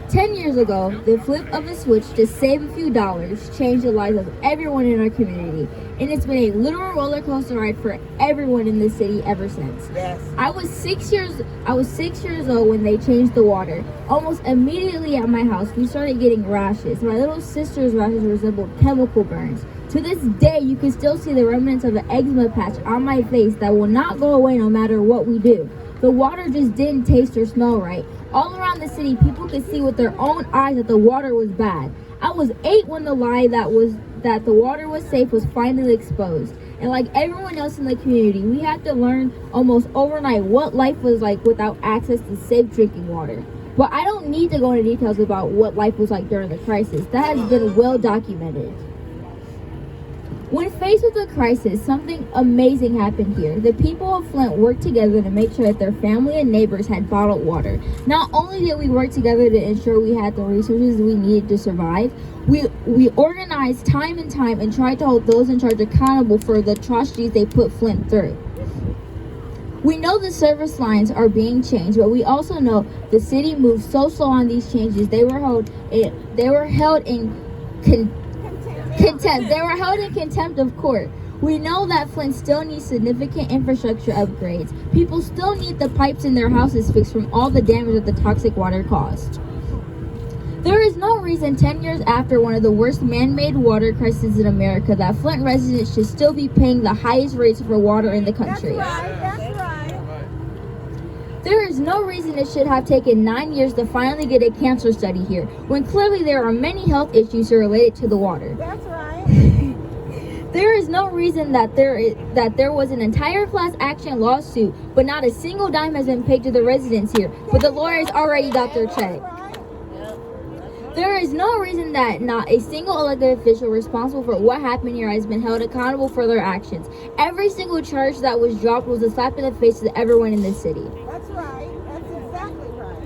10 years ago, the flip of a switch to save a few dollars changed the lives of everyone in our community, and it's been a literal roller coaster ride for everyone in the city ever since. Yes. I was 6 years old when they changed the water. Almost immediately at my house, we started getting rashes. My little sister's rashes resembled chemical burns. To this day, you can still see the remnants of an eczema patch on my face that will not go away no matter what we do. The water just didn't taste or smell right. All around the city, people could see with their own eyes that the water was bad. I was 8 when the lie that the water was safe was finally exposed. And like everyone else in the community, we had to learn almost overnight what life was like without access to safe drinking water. But I don't need to go into details about what life was like during the crisis. That has been well documented. When faced with a crisis, something amazing happened here. The people of Flint worked together to make sure that their family and neighbors had bottled water. Not only did we work together to ensure we had the resources we needed to survive, we organized time and time and tried to hold those in charge accountable for the atrocities they put Flint through. We know the service lines are being changed, but we also know the city moved so slow on these changes. They were held in contempt. They were held in contempt of court. We know that Flint still needs significant infrastructure upgrades. People still need the pipes in their houses fixed from all the damage that the toxic water caused. There is no reason 10 years after one of the worst man-made water crises in America that Flint residents should still be paying the highest rates for water in the country. That's right. There is no reason it should have taken 9 years to finally get a cancer study here, when clearly there are many health issues related to the water. That's right. There is no reason that there was an entire class action lawsuit, but not a single dime has been paid to the residents here, but the lawyers already got their check. There is no reason that not a single elected official responsible for what happened here has been held accountable for their actions. Every single charge that was dropped was a slap in the face to everyone in this city. That's right. That's exactly right.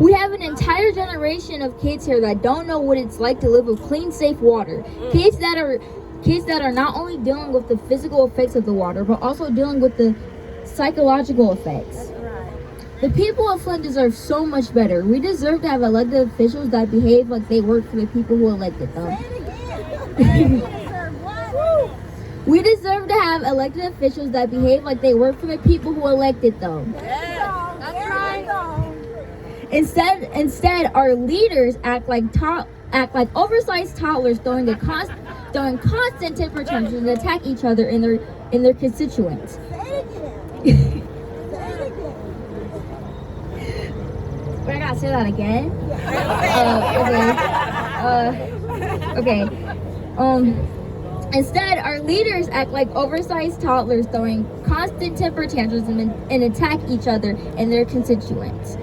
We have an entire generation of kids here that don't know what it's like to live with clean, safe water. Kids that are not only dealing with the physical effects of the water, but also dealing with the psychological effects. The people of Flint deserve so much better. We deserve to have elected officials that behave like they work for the people who elected them. We deserve to have elected officials that behave like they work for the people who elected them. Instead, our leaders act like oversized toddlers throwing constant temper tantrums and attack each other in their constituents. But I gotta say that again. Instead, our leaders act like oversized toddlers throwing constant temper tantrums and attack each other and their constituents.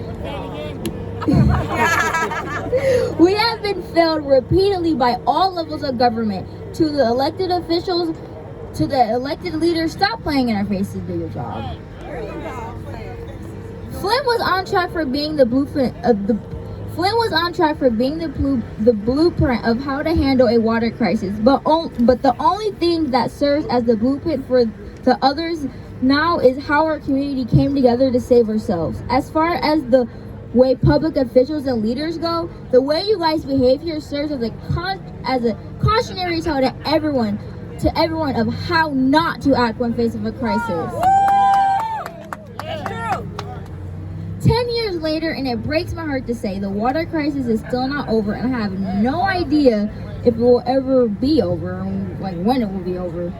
We have been failed repeatedly by all levels of government. To the elected officials, to the elected leaders, stop playing in our faces, do your job. Flint was on track for being the blueprint of how to handle a water crisis. But the only thing that serves as the blueprint for the others now is how our community came together to save ourselves. As far as the way public officials and leaders go, the way you guys behave here serves as a cautionary tale to everyone of how not to act when faced with a crisis. 10 years later, and it breaks my heart to say, the water crisis is still not over, and I have no idea if it will ever be over, like when it will be over.